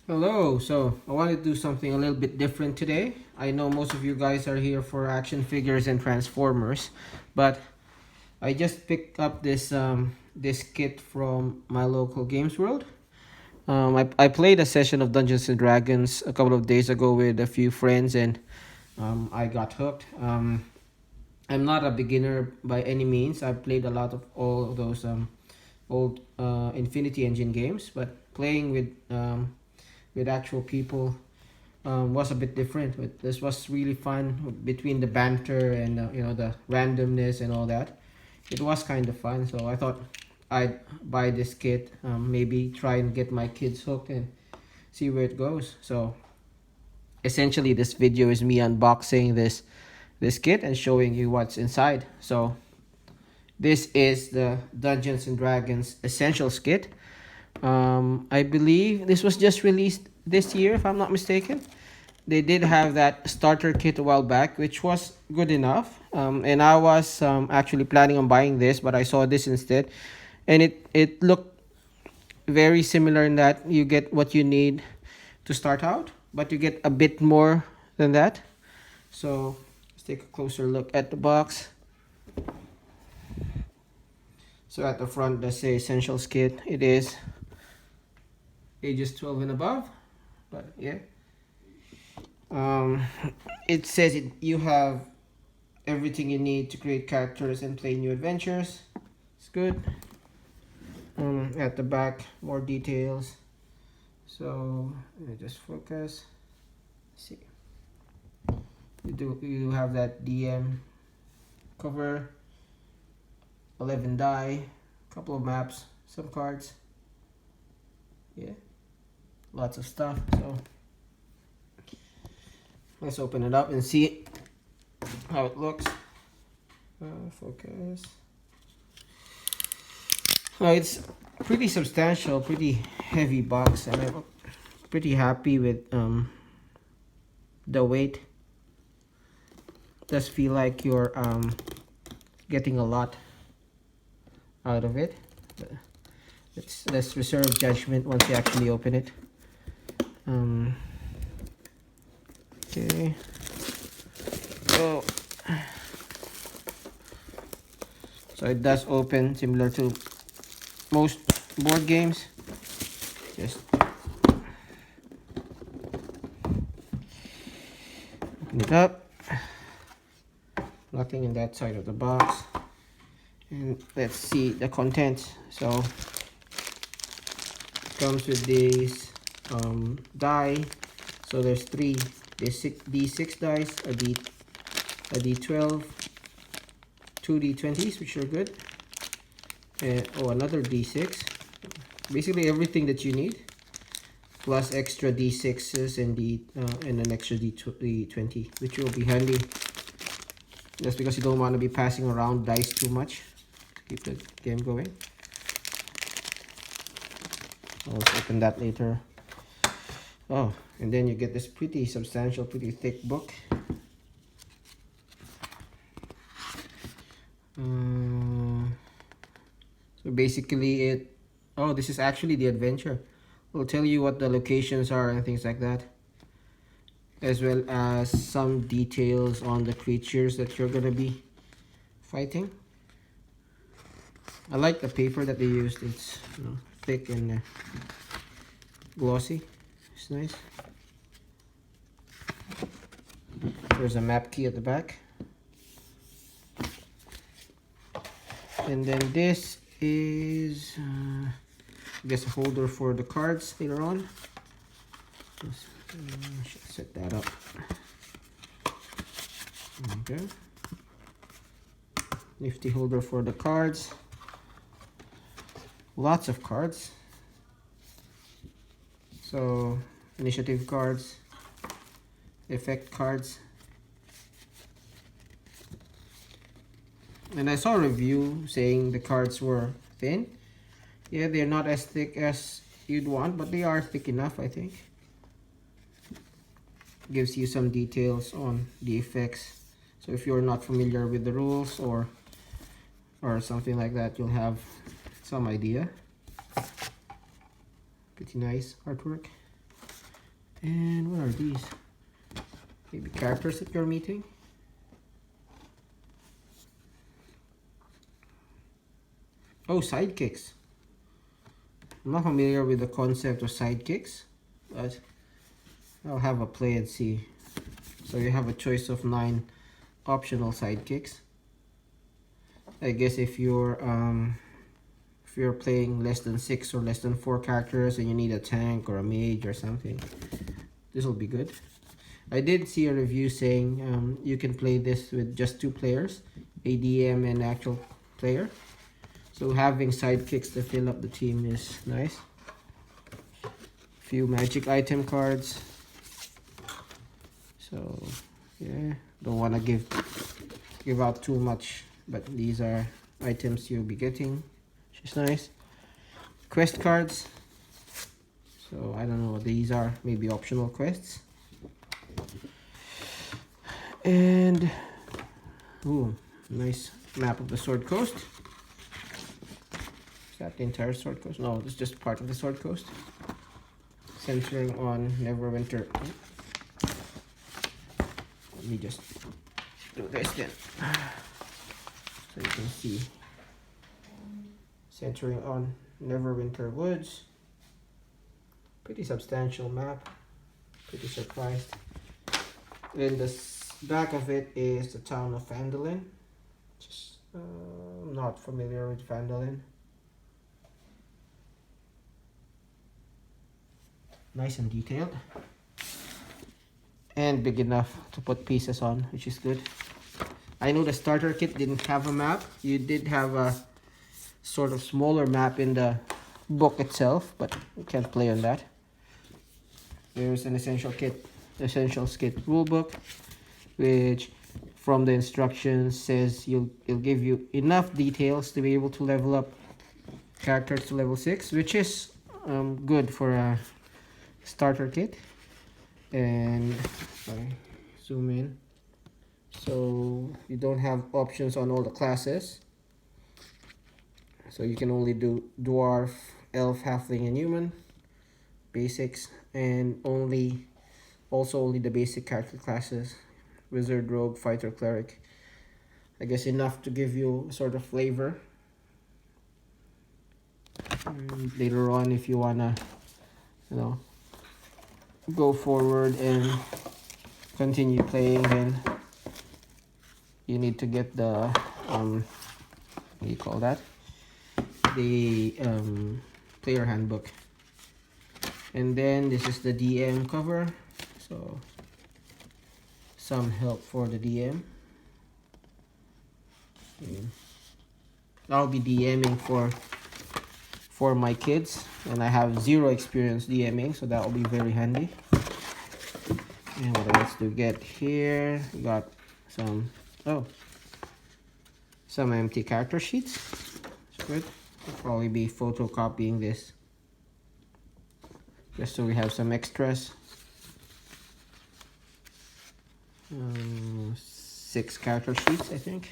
Hello, so I wanted to do something a little bit different today. I know most of you guys are here for action figures and Transformers, but I just picked up this kit from my local Games World. I played a session of Dungeons and Dragons a couple of days ago with a few friends, and I got hooked. I'm not a beginner by any means. I've played a lot of all of those old Infinity Engine games, but playing with actual people was a bit different. But this was really fun between the banter and the randomness and all that. It was kind of fun, so I thought I'd buy this kit. Maybe try and get my kids hooked and see where it goes. So essentially, this video is me unboxing this kit and showing you what's inside. So this is the Dungeons and Dragons Essentials kit. I believe this was just released this year, if I'm not mistaken. They did have that starter kit a while back, which was good enough. And I was actually planning on buying this, but I saw this instead, and it looked very similar in that you get what you need to start out, but you get a bit more than that. So let's take a closer look at the box. So at the front, let's say Essentials kit. It is ages 12 and above, but yeah. Um, it says you have everything you need to create characters and play new adventures. It's good. At the back, more details. So let me just focus. Let's see, you have that DM cover, 11 die, couple of maps, some cards. Yeah, lots of stuff. So let's open it up and see how it looks. Focus. It's pretty substantial, pretty heavy box, and I'm pretty happy with the weight. Does feel like you're getting a lot out of it. But let's reserve judgment once you actually open it. Okay. Oh. So it does open similar to most board games. Just open it up. Nothing in that side of the box. And let's see the contents. So it comes with these die. So there's three D6 dice, a D12, two D20s, which are good, and another D6. Basically everything that you need, plus extra D6s and an extra D20, which will be handy. Just because you don't want to be passing around dice too much to keep the game going. I'll open that later. Oh, and then you get this pretty substantial, pretty thick book. So basically this is actually the adventure. It'll tell you what the locations are and things like that, as well as some details on the creatures that you're gonna be fighting. I like the paper that they used. It's thick and glossy. It's nice. There's a map key at the back. And then this is, I guess, a holder for the cards later on. Should set that up. Okay. Nifty holder for the cards. Lots of cards. So initiative cards, effect cards. And I saw a review saying the cards were thin. Yeah, they're not as thick as you'd want, but they are thick enough, I think. Gives you some details on the effects. So if you're not familiar with the rules or something like that, you'll have some idea. Pretty nice artwork. And what are these? Maybe characters that you're meeting? Oh, sidekicks. I'm not familiar with the concept of sidekicks, but I'll have a play and see. So you have a choice of 9 optional sidekicks. I guess if you're playing less than 6 or less than 4 characters and you need a tank or a mage or something, this will be good. I did see a review saying you can play this with just 2 players, a DM and actual player. So having sidekicks to fill up the team is nice. Few magic item cards. So yeah, don't want to give out too much, but these are items you'll be getting, which is nice. Quest cards. So I don't know what these are, maybe optional quests. And ooh, nice map of the Sword Coast. Is that the entire Sword Coast? No, it's just part of the Sword Coast. Centering on Neverwinter. Let me just do this then, so you can see. Centering on Neverwinter Woods. Pretty substantial map. Pretty surprised. In the back of it is the town of Phandalin. Just not familiar with Phandalin. Nice and detailed. And big enough to put pieces on, which is good. I know the starter kit didn't have a map. You did have a sort of smaller map in the book itself, but you can't play on that. There's an essentials kit rulebook, which from the instructions says it'll give you enough details to be able to level up characters to level 6, which is good for a starter kit. And sorry, zoom in. So you don't have options on all the classes. So you can only do dwarf, elf, halfling, and human basics, and also only the basic character classes: wizard, rogue, fighter, cleric. I guess enough to give you sort of flavor. And later on, if you wanna, go forward and continue playing, then you need to get the what do you call that, the player handbook. And then this is the DM cover, so some help for the DM. I'll be DMing for my kids, and I have 0 experience DMing, so that will be very handy. And what else do we get here? We got some empty character sheets. That's good. I'll probably be photocopying this just so we have some extras. 6 character sheets, I think.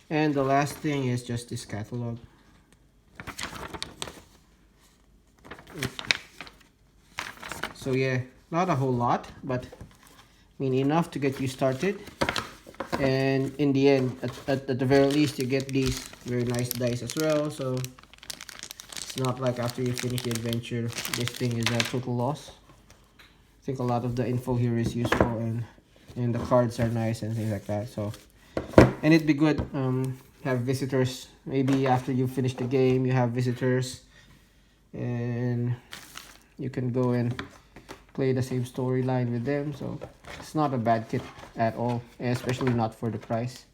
And the last thing is just this catalog. So yeah, not a whole lot, but I mean enough to get you started. And in the end, at the very least, you get these very nice dice as well. So it's not like after you finish the adventure, this thing is a total loss. I think a lot of the info here is useful, and the cards are nice and things like that. So, and it'd be good have visitors. Maybe after you finish the game, you have visitors, and you can go and play the same storyline with them. So it's not a bad kit at all, and especially not for the price.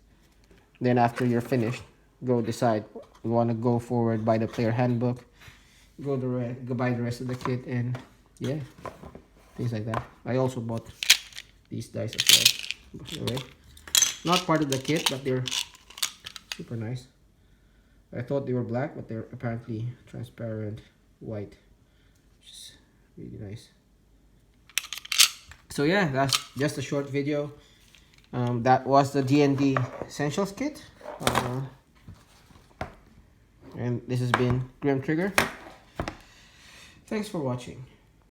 Then after you're finished, go decide you want to go forward, buy the player handbook, go buy the rest of the kit, and yeah, things like that. I also bought these dice as well, by the way. Not part of the kit, but they're super nice. I thought they were black, but they're apparently transparent white, which is really nice. So yeah, that's just a short video. That was the D&D Essentials kit. And this has been Grim Trigger. Thanks for watching.